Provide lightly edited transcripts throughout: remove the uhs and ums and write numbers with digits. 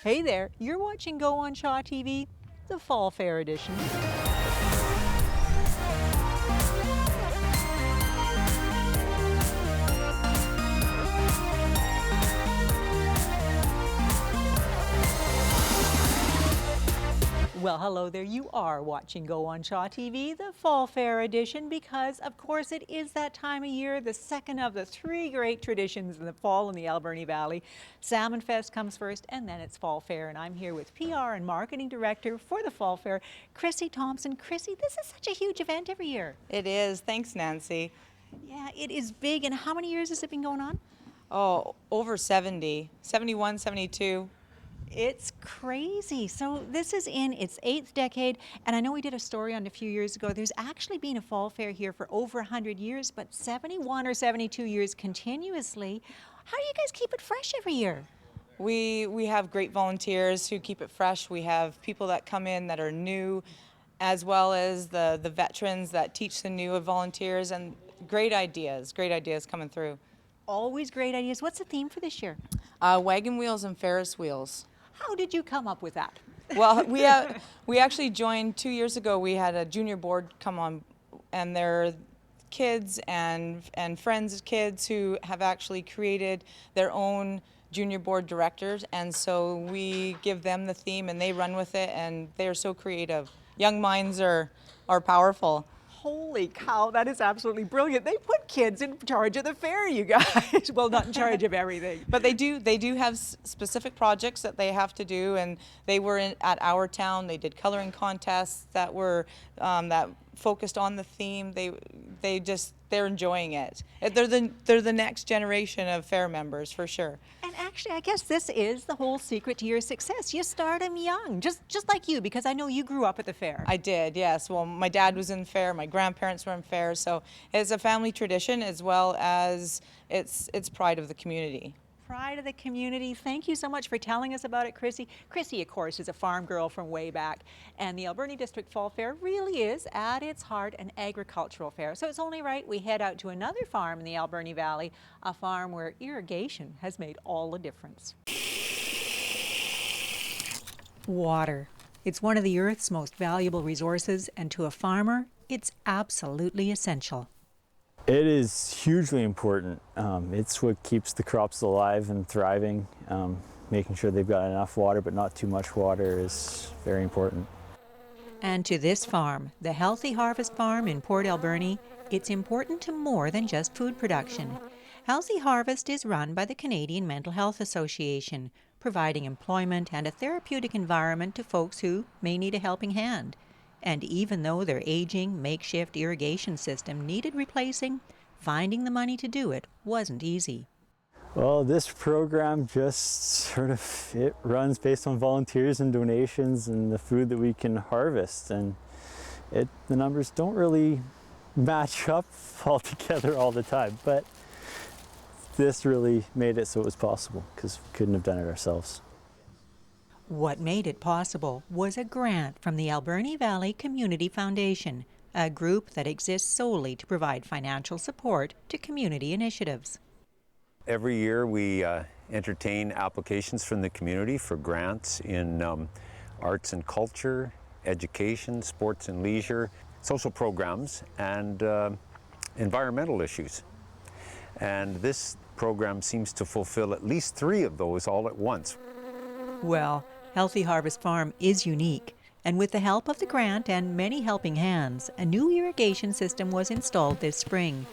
Hey there, you're watching Go on Shaw TV, the Fall Fair edition. Well, hello there. You are watching Go on Shaw TV, the Fall Fair edition, because of course it is that time of year, the second of the three great traditions in the fall in the Alberni Valley. Salmon Fest comes first, and then it's Fall Fair, and I'm here with PR and Marketing Director for the Fall Fair, Chrissy Thompson. Chrissy, this is such a huge event every year. It is. Thanks, Nancy. Yeah, it is big. And how many years has it been going on? Oh, over 70, 71, 72. It's crazy. So this is in its 8th decade, and I know we did a story on it a few years ago. There's actually been a fall fair here for over 100 years, but 71 or 72 years continuously. How do you guys keep it fresh every year? We have great volunteers who keep it fresh. We have people that come in that are new, as well as the veterans that teach the new volunteers, and great ideas coming through. Always great ideas. What's the theme for this year? Wagon wheels and Ferris wheels. How did you come up with that? Well, we actually joined 2 years ago. We had a junior board come on, and they're kids and friends of kids who have actually created their own junior board directors, and so we give them the theme and they run with it, and they're so creative. Young minds are powerful. Holy cow, that is absolutely brilliant. They put kids in charge of the fair, you guys. Well, not in charge of everything. But they do have specific projects that they have to do, and they were at our town. They did coloring contests that were that focused on the theme. They're enjoying it. They're the next generation of fair members for sure. And actually, I guess this is the whole secret to your success. You start them young, just like you, because I know you grew up at the fair. I did, yes. Well, my dad was in fair, my grandparents were in fair, so it's a family tradition as well as it's pride of the community. Pride of the community. Thank you so much for telling us about it, Chrissy. Chrissy, of course, is a farm girl from way back, and the Alberni District Fall Fair really is, at its heart, an agricultural fair. So it's only right we head out to another farm in the Alberni Valley, a farm where irrigation has made all the difference. Water. It's one of the Earth's most valuable resources, and to a farmer, it's absolutely essential. It is hugely important. It's what keeps the crops alive and thriving. Making sure they've got enough water but not too much water is very important. And to this farm, the Healthy Harvest Farm in Port Alberni, it's important to more than just food production. Healthy Harvest is run by the Canadian Mental Health Association, providing employment and a therapeutic environment to folks who may need a helping hand. And even though their aging makeshift irrigation system needed replacing, finding the money to do it wasn't easy. Well, this program just it runs based on volunteers and donations and the food that we can harvest. And the numbers don't really match up all together all the time, but this really made it so it was possible because we couldn't have done it ourselves. What made it possible was a grant from the Alberni Valley Community Foundation, a group that exists solely to provide financial support to community initiatives. Every year we entertain applications from the community for grants in arts and culture, education, sports and leisure, social programs, and environmental issues. And this program seems to fulfill at least 3 of those all at once. Well, Healthy Harvest Farm is unique, and with the help of the grant and many helping hands, a new irrigation system was installed this spring.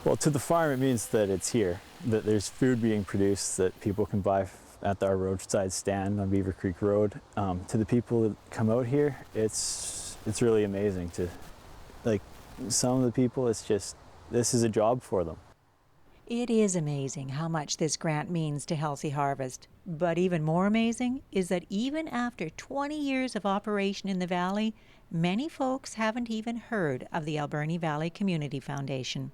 Well, to the farm it means that it's here, that there's food being produced that people can buy at our roadside stand on Beaver Creek Road. To the people that come out here, it's really amazing to, like, some of the people, this is a job for them. It is amazing how much this grant means to Healthy Harvest. But even more amazing is that even after 20 years of operation in the valley, many folks haven't even heard of the Alberni Valley Community Foundation.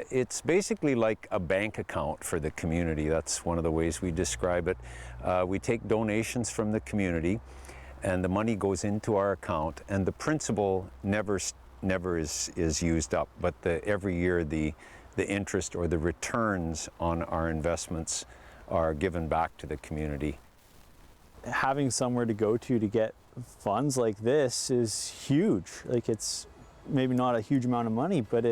It's basically like a bank account for the community. That's one of the ways we describe it. We take donations from the community, and the money goes into our account, and the principal never is used up, but every year the interest or the returns on our investments are given back to the community. Having somewhere to go to get funds like this is huge. Like, it's maybe not a huge amount of money, but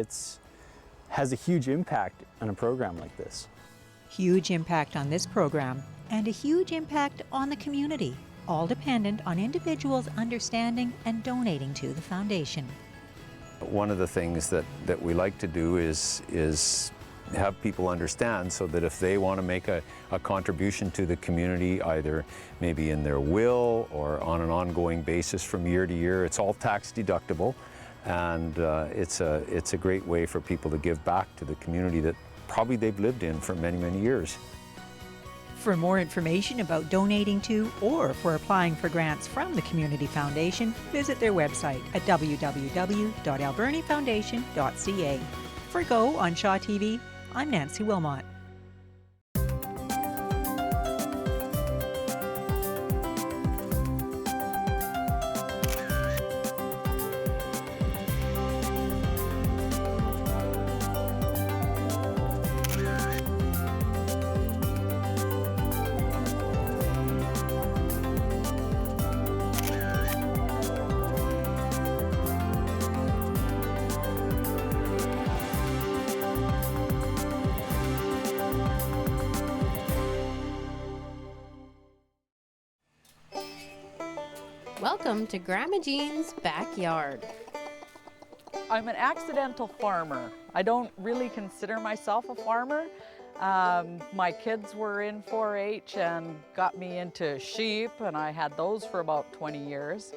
has a huge impact on a program like this. Huge impact on this program and a huge impact on the community, all dependent on individuals understanding and donating to the foundation. One of the things that we like to do is have people understand, so that if they want to make a contribution to the community, either maybe in their will or on an ongoing basis from year to year, it's all tax deductible, and it's a great way for people to give back to the community that probably they've lived in for many, many years. For more information about donating to or for applying for grants from the Community Foundation, visit their website at www.albernifoundation.ca. For Go on Shaw TV, I'm Nancy Wilmot. Welcome to Grandma Jean's backyard. I'm an accidental farmer. I don't really consider myself a farmer. My kids were in 4-H and got me into sheep, and I had those for about 20 years.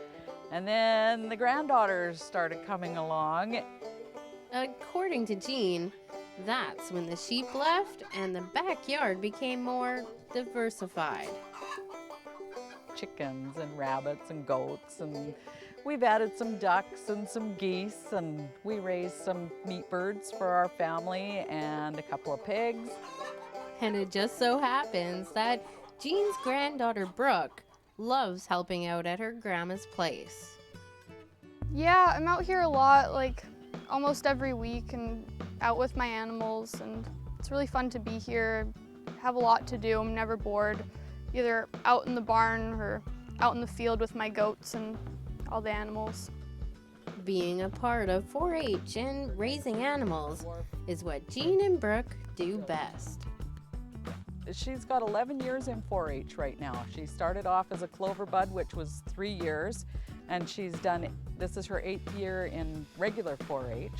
And then the granddaughters started coming along. According to Jean, that's when the sheep left and the backyard became more diversified. Chickens and rabbits and goats, and we've added some ducks and some geese, and we raised some meat birds for our family and a couple of pigs. And it just so happens that Jean's granddaughter Brooke loves helping out at her grandma's place. Yeah, I'm out here a lot, like almost every week, and out with my animals, and it's really fun to be here. I have a lot to do, I'm never bored. Either out in the barn or out in the field with my goats and all the animals. Being a part of 4-H and raising animals is what Jean and Brooke do best. She's got 11 years in 4-H right now. She started off as a clover bud, which was 3 years, and this is her 8th year in regular 4-H.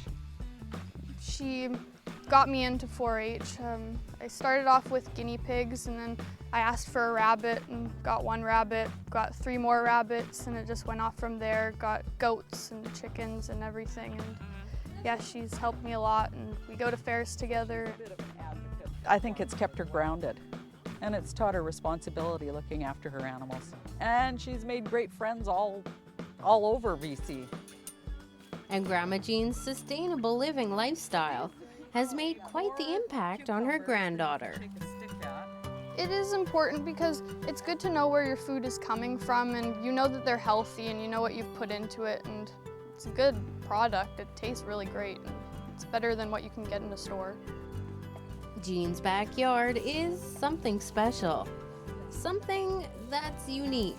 She got me into 4-H. I started off with guinea pigs, and then I asked for a rabbit and got 1 rabbit, got 3 more rabbits, and it just went off from there. Got goats and chickens and everything, and yeah, she's helped me a lot, and we go to fairs together. I think it's kept her grounded, and it's taught her responsibility looking after her animals. And she's made great friends all over BC. And Grandma Jean's sustainable living lifestyle has made quite the impact on her granddaughter. It is important because it's good to know where your food is coming from, and you know that they're healthy and you know what you've put into it, and it's a good product. It tastes really great, and it's better than what you can get in a store. Jean's backyard is something special, something that's unique,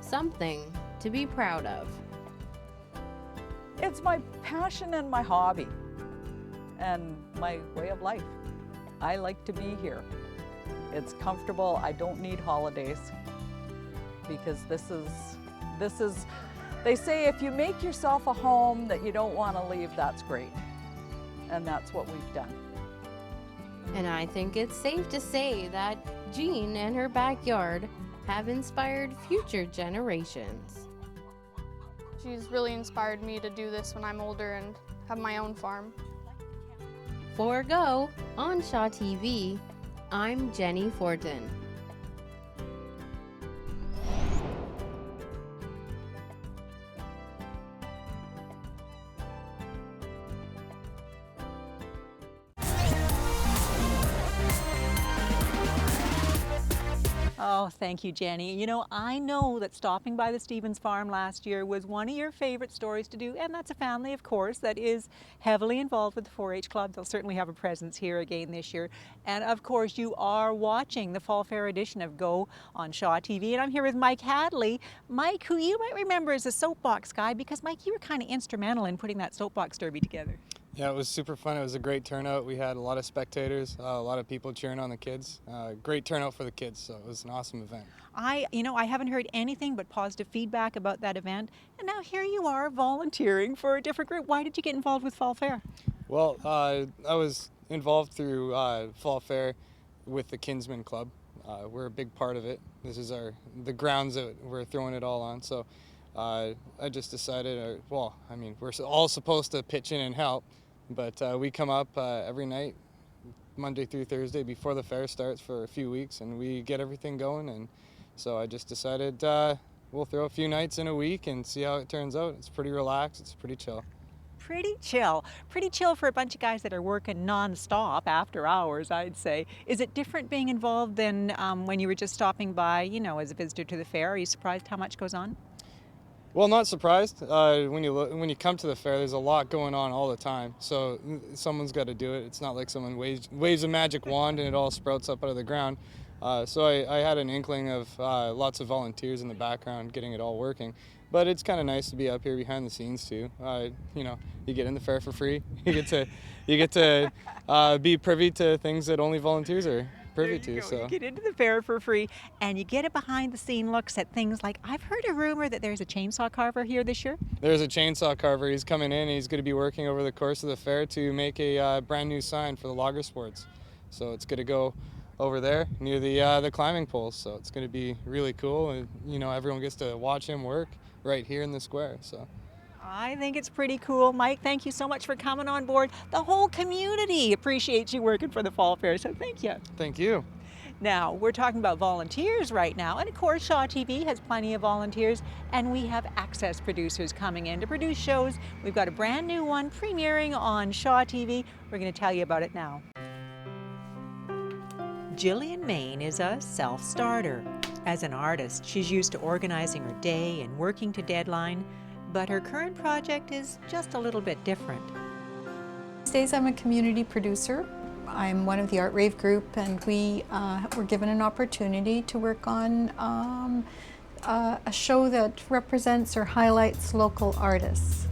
something to be proud of. It's my passion and my hobby and my way of life. I like to be here. It's comfortable. I don't need holidays because this is, they say if you make yourself a home that you don't want to leave, that's great. And that's what we've done. And I think it's safe to say that Jean and her backyard have inspired future generations. She's really inspired me to do this when I'm older and have my own farm. For Go on Shaw TV, I'm Jenny Fortin. Oh, Oh, thank you, Jenny. You know, I know that stopping by the Stevens farm last year was one of your favorite stories to do, and that's a family, of course, that is heavily involved with the 4-H Club. They'll certainly have a presence here again this year. And of course, you are watching the Fall Fair edition of Go on Shaw TV, and I'm here with Mike Hadley. Mike, who you might remember as a soapbox guy, because Mike, you were kind of instrumental in putting that soapbox derby together. Yeah, it was super fun. It was a great turnout. We had a lot of spectators, a lot of people cheering on the kids. Great turnout for the kids, so it was an awesome event. I haven't heard anything but positive feedback about that event, and now here you are volunteering for a different group. Why did you get involved with Fall Fair? Well, I was involved through Fall Fair with the Kinsman Club. We're a big part of it. This is the grounds that we're throwing it all on. So I just decided, we're all supposed to pitch in and help, but we come up every night, Monday through Thursday, before the fair starts for a few weeks, and we get everything going. And so I just decided we'll throw a few nights in a week and see how it turns out. It's pretty relaxed. It's pretty chill. Pretty chill for a bunch of guys that are working non-stop after hours, I'd say. Is it different being involved than when you were just stopping by, you know, as a visitor to the fair? Are you surprised how much goes on? Well, not surprised. When you come to the fair, there's a lot going on all the time. So someone's got to do it. It's not like someone waves a magic wand and it all sprouts up out of the ground. So I had an inkling of lots of volunteers in the background getting it all working. But it's kind of nice to be up here behind the scenes too. You get in the fair for free. You get to be privy to things that only volunteers are privy to. So you get into the fair for free, and you get a behind-the-scene looks at things like, I've heard a rumor that there's a chainsaw carver here this year. There's a chainsaw carver. He's coming in. And he's going to be working over the course of the fair to make a brand new sign for the logger sports. So it's going to go over there near the climbing poles. So it's going to be really cool, and everyone gets to watch him work right here in the square. So I think it's pretty cool. Mike, thank you so much for coming on board. The whole community appreciates you working for the Fall Fair, so thank you. Thank you. Now, we're talking about volunteers right now, and of course Shaw TV has plenty of volunteers, and we have access producers coming in to produce shows. We've got a brand new one premiering on Shaw TV. We're going to tell you about it now. Jillian Main is a self-starter. As an artist, she's used to organizing her day and working to deadline, but her current project is just a little bit different. These days I'm a community producer. I'm one of the Art Rave group, and we were given an opportunity to work on a show that represents or highlights local artists.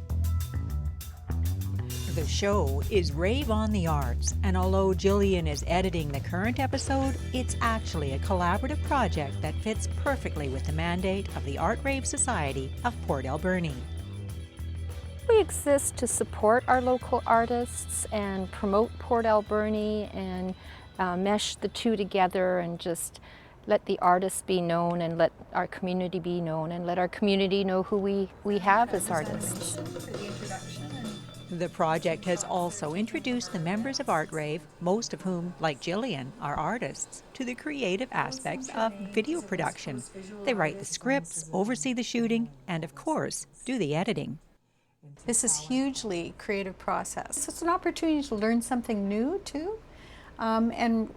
The show is Rave on the Arts, and although Jillian is editing the current episode, it's actually a collaborative project that fits perfectly with the mandate of the Art Rave Society of Port Alberni. We exist to support our local artists and promote Port Alberni and mesh the two together and just let the artists be known and let our community be known and let our community know who we have as artists. The project has also introduced the members of Art Rave, most of whom, like Jillian, are artists, to the creative aspects of video production. They write the scripts, oversee the shooting, and of course, do the editing. This is hugely creative process. It's an opportunity to learn something new too, and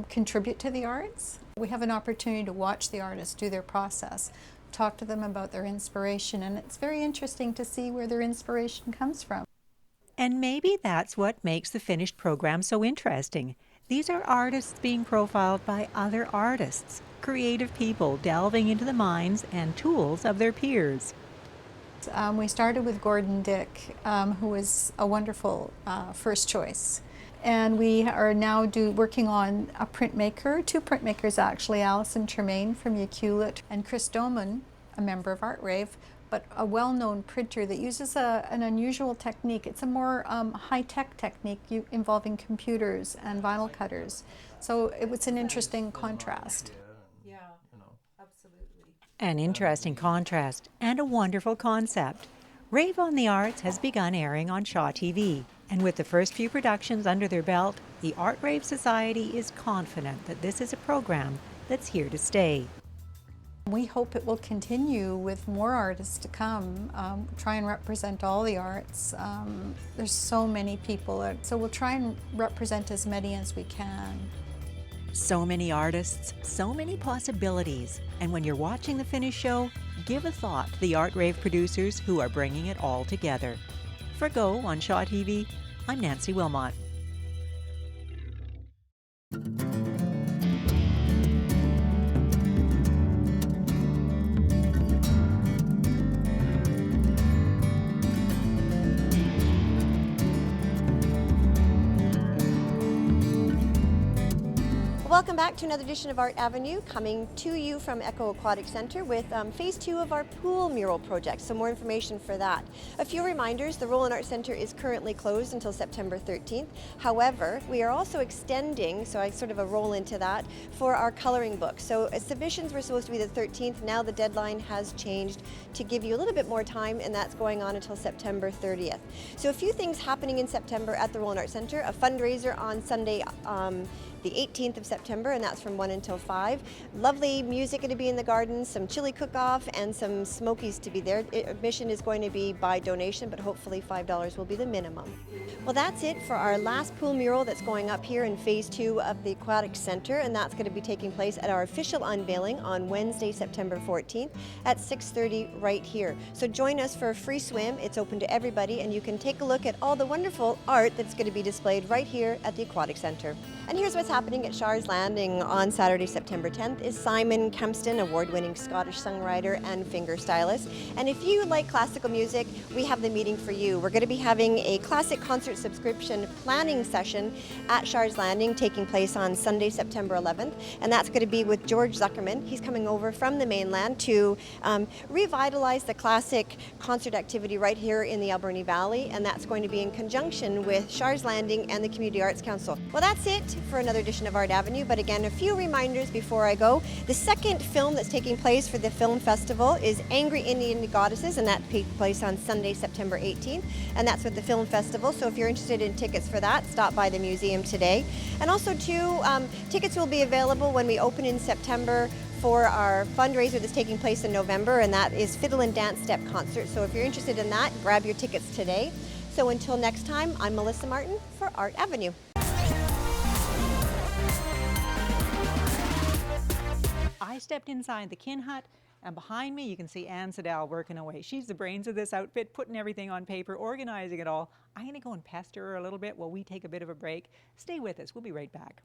contribute to the arts. We have an opportunity to watch the artists do their process, talk to them about their inspiration, and it's very interesting to see where their inspiration comes from. And maybe that's what makes the finished program so interesting. These are artists being profiled by other artists, creative people delving into the minds and tools of their peers. We started with Gordon Dick, who was a wonderful first choice. And we are now working on a printmaker, two printmakers actually, Alison Tremaine from Uculet and Chris Doman, a member of Art Rave, but a well-known printer that uses an unusual technique. It's a more high-tech technique involving computers and vinyl cutters. So it was an interesting contrast. Yeah, absolutely. An interesting contrast and a wonderful concept. Rave on the Arts has begun airing on Shaw TV, and with the first few productions under their belt, the Art Rave Society is confident that this is a program that's here to stay. We hope it will continue with more artists to come, try and represent all the arts. There's so many people, so we'll try and represent as many as we can. So many artists, so many possibilities. And when you're watching the finished show, give a thought to the Art Rave producers who are bringing it all together. For Go on Shaw TV, I'm Nancy Wilmot. Welcome back to another edition of Art Avenue, coming to you from Echo Aquatic Centre with phase 2 of our pool mural project. So more information for that. A few reminders: the Roland Art Centre is currently closed until September 13th. However, we are also extending, so I sort of a roll into that, for our colouring book. So submissions were supposed to be the 13th. Now the deadline has changed to give you a little bit more time, and that's going on until September 30th. So a few things happening in September at the Roland Art Centre: a fundraiser on Sunday, the 18th of September, and that's from 1 until 5. Lovely music going to be in the gardens, some chili cook-off, and some smokies to be there. Admission is going to be by donation, but hopefully $5 will be the minimum. Well, that's it for our last pool mural that's going up here in phase 2 of the Aquatic Centre, and that's going to be taking place at our official unveiling on Wednesday, September 14th at 6:30 right here. So join us for a free swim. It's open to everybody, and you can take a look at all the wonderful art that's going to be displayed right here at the Aquatic Centre. And here's what's happening at Shars Landing on Saturday, September 10th is Simon Kempston, award-winning Scottish songwriter and finger stylist. And if you like classical music, we have the meeting for you. We're going to be having a classic concert subscription planning session at Shars Landing taking place on Sunday, September 11th. And that's going to be with George Zuckerman. He's coming over from the mainland to revitalize the classic concert activity right here in the Alberni Valley. And that's going to be in conjunction with Shars Landing and the Community Arts Council. Well, that's it for another edition of Art Avenue, but again, a few reminders before I go. The second film that's taking place for the film festival is Angry Indian Goddesses, and that takes place on Sunday, September 18th, and that's with the film festival. So if you're interested in tickets for that, stop by the museum today. And also too, tickets will be available when we open in September for our fundraiser that's taking place in November, and that is Fiddle and Dance Step Concert. So if you're interested in that, grab your tickets today. So until next time, I'm Melissa Martin for Art Avenue. I stepped inside the kin hut, and behind me you can see Ann Siddall working away. She's the brains of this outfit, putting everything on paper, organizing it all. I'm going to go and pester her a little bit while we take a bit of a break. Stay with us. We'll be right back.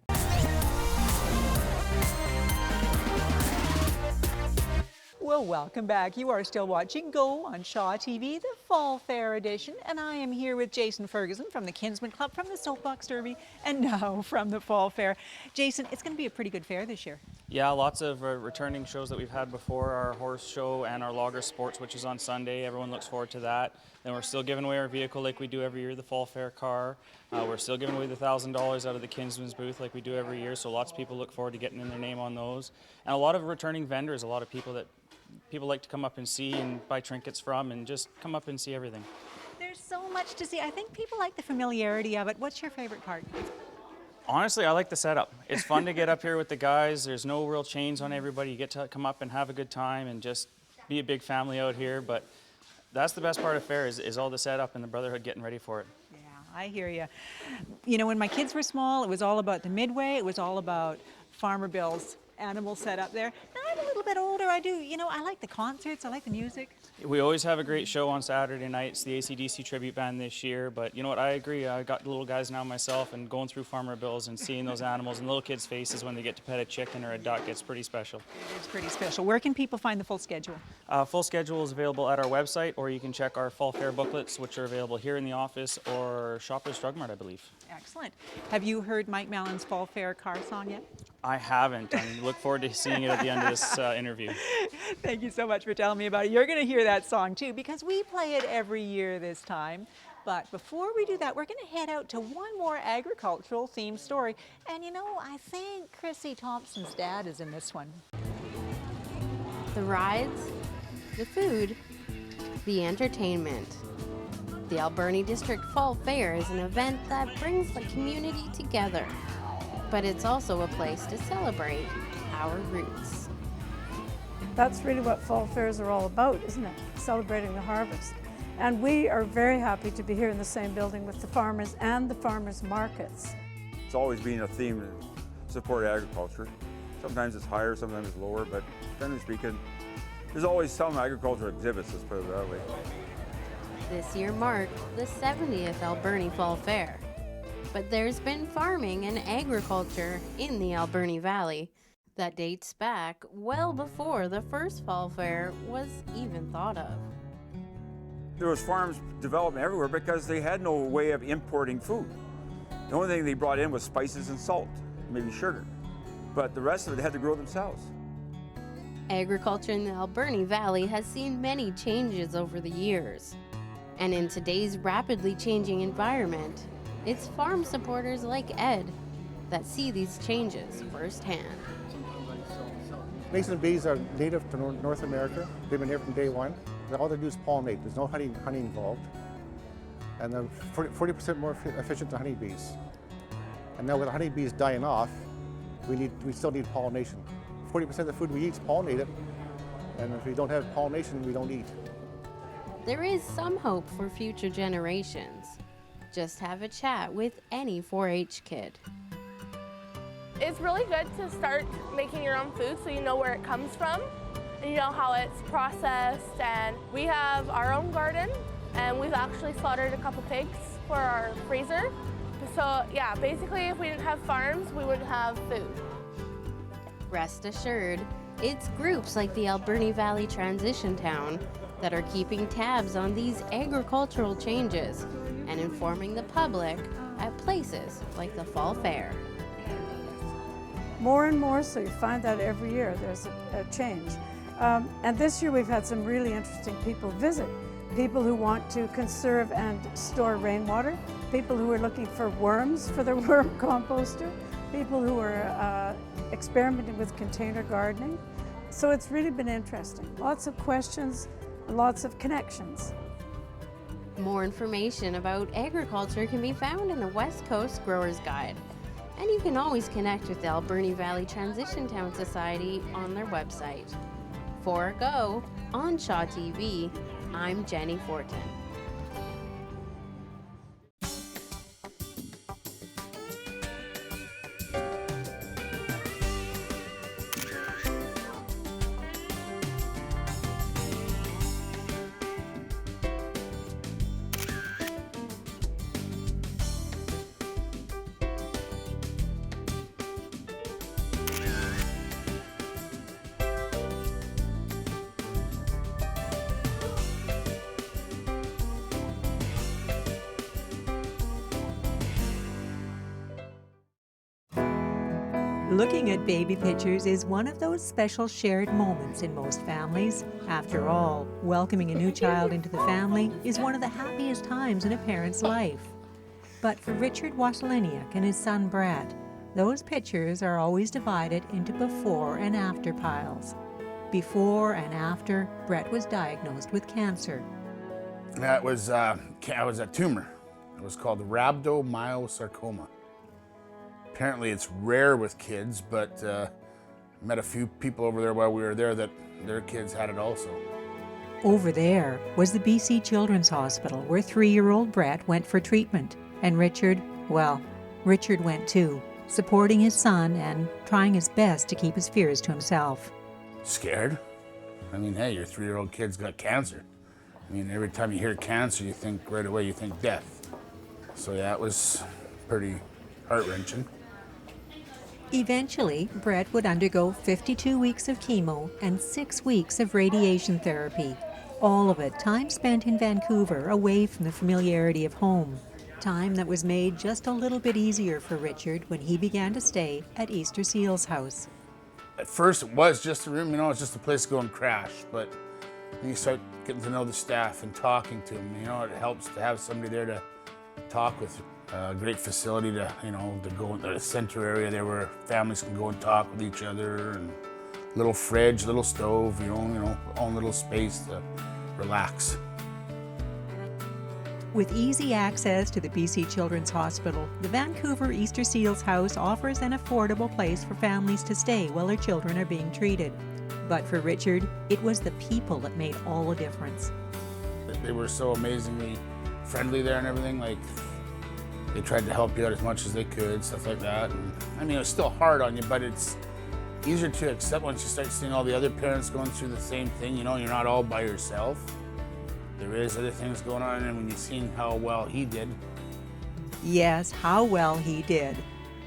Well, welcome back. You are still watching Go on Shaw TV, the Fall Fair edition, and I am here with Jason Ferguson from the Kinsman Club, from the Soapbox Derby, and now from the Fall Fair. Jason, it's going to be a pretty good fair this year. Yeah, lots of returning shows that we've had before, our horse show and our logger sports, which is on Sunday. Everyone looks forward to that. Then we're still giving away our vehicle like we do every year, the Fall Fair car. We're still giving away the $1,000 out of the Kinsman's booth like we do every year, so lots of people look forward to getting in their name on those. And a lot of returning vendors, a lot of people like to come up and see and buy trinkets from, and just come up and see everything. There's so much to see. I think people like the familiarity of it. What's your favorite part? Honestly, I like the setup. It's fun to get up here with the guys. There's no real chains on everybody. You get to come up and have a good time and just be a big family out here. But that's the best part of fair is all the setup and the brotherhood getting ready for it. Yeah, I hear you. You know, when my kids were small, it was all about the Midway. It was all about Farmer Bill's animal set up there. Now I'm a little bit older. I like the concerts. I like the music. We always have a great show on Saturday nights, the AC/DC tribute band this year. But you know what, I agree. I got little guys now myself, and going through Farmer Bill's and seeing those animals and little kids' faces when they get to pet a chicken or a duck, it's pretty special. It's pretty special. Where can people find the full schedule? Full schedule is available at our website, or you can check our Fall Fair booklets, which are available here in the office or Shoppers Drug Mart, I believe. Excellent. Have you heard Mike Mallon's Fall Fair car song yet? I haven't. I look forward to seeing it at the end of this interview. Thank you so much for telling me about it. You're going to hear that song too, because we play it every year this time. But before we do that, we're going to head out to one more agricultural themed story. And I think Chrissy Thompson's dad is in this one. The rides, the food, the entertainment. The Alberni District Fall Fair is an event that brings the community together. But it's also a place to celebrate our roots. That's really what fall fairs are all about, isn't it? Celebrating the harvest. And we are very happy to be here in the same building with the farmers and the farmers markets. It's always been a theme support agriculture. Sometimes it's higher, sometimes it's lower, but generally speaking, there's always some agricultural exhibits, let's put it that way. This year marked the 70th Alberni Fall Fair. But there's been farming and agriculture in the Alberni Valley that dates back well before the first Fall Fair was even thought of. There was farms developing everywhere because they had no way of importing food. The only thing they brought in was spices and salt, maybe sugar. But the rest of it they had to grow themselves. Agriculture in the Alberni Valley has seen many changes over the years. And in today's rapidly changing environment, it's farm supporters like Ed that see these changes firsthand. Mason bees are native to North America. They've been here from day one. All they do is pollinate. There's no honey involved. And they're 40% more efficient than honeybees. And now with the honeybees dying off, we still need pollination. 40% of the food we eat is pollinated. And if we don't have pollination, we don't eat. There is some hope for future generations. Just have a chat with any 4-H kid. It's really good to start making your own food so you know where it comes from and you know how it's processed. And we have our own garden and we've actually slaughtered a couple pigs for our freezer. So yeah, basically if we didn't have farms, we wouldn't have food. Rest assured, it's groups like the Alberni Valley Transition Town that are keeping tabs on these agricultural changes and informing the public at places like the Fall Fair. More and more, so you find that every year there's a change. And this year we've had some really interesting people visit. People who want to conserve and store rainwater, people who are looking for worms for their worm composter, people who are experimenting with container gardening. So it's really been interesting. Lots of questions, lots of connections. More information about agriculture can be found in the West Coast Growers Guide. And you can always connect with the Alberni Valley Transition Town Society on their website. For a Go on Shaw TV, I'm Jenny Fortin. Looking at baby pictures is one of those special shared moments in most families. After all, welcoming a new child into the family is one of the happiest times in a parent's life. But for Richard Wasiliniak and his son Brett, those pictures are always divided into before and after piles. Before and after, Brett was diagnosed with cancer. That was a tumor. It was called rhabdomyosarcoma. Apparently it's rare with kids, but met a few people over there while we were there that their kids had it also. Over there was the BC Children's Hospital where 3-year-old Brett went for treatment. And Richard went too, supporting his son and trying his best to keep his fears to himself. Scared? I mean, hey, your 3-year-old kid's got cancer. I mean, every time you hear cancer, you think right away, you think death. So yeah, it was pretty heart-wrenching. Eventually, Brett would undergo 52 weeks of chemo and 6 weeks of radiation therapy. All of it time spent in Vancouver, away from the familiarity of home. Time that was made just a little bit easier for Richard when he began to stay at Easter Seal's house. At first it was just a room, it's just a place to go and crash, but then you start getting to know the staff and talking to them, it helps to have somebody there to talk with. A great facility to go in the center area there where families can go and talk with each other, and little fridge, little stove, own little space to relax. With easy access to the BC Children's Hospital, the Vancouver Easter Seal's house offers an affordable place for families to stay while their children are being treated. But for Richard, it was the people that made all the difference. They were so amazingly friendly there and everything. They tried to help you out as much as they could, stuff like that. And, I mean, it was still hard on you, but it's easier to accept once you start seeing all the other parents going through the same thing. You know, you're not all by yourself. There is other things going on, and when you've seen how well he did. Yes, how well he did.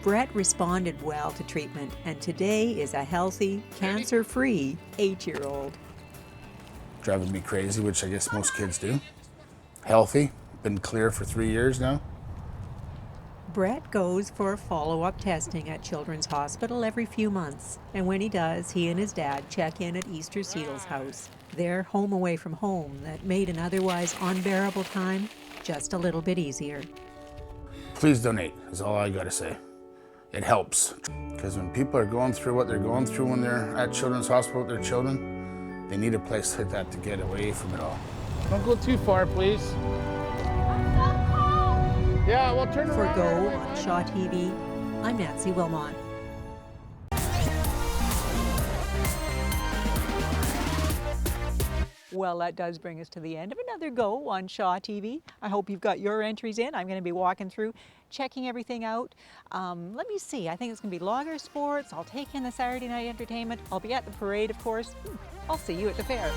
Brett responded well to treatment, and today is a healthy, cancer-free 8-year-old. Driving me crazy, which I guess most kids do. Healthy, been clear for 3 years now. Brett goes for follow-up testing at Children's Hospital every few months, and when he does, he and his dad check in at Easter Seedle's house, their home away from home that made an otherwise unbearable time just a little bit easier. Please donate, is all I gotta say. It helps, because when people are going through what they're going through when they're at Children's Hospital with their children, they need a place like that to get away from it all. Don't go too far, please. Yeah, we'll turn around. For Go on Shaw TV, I'm Nancy Wilmot. Well, that does bring us to the end of another Go on Shaw TV. I hope you've got your entries in. I'm going to be walking through, checking everything out. Let me see. I think it's going to be logger sports. I'll take in the Saturday night entertainment. I'll be at the parade, of course. I'll see you at the fair.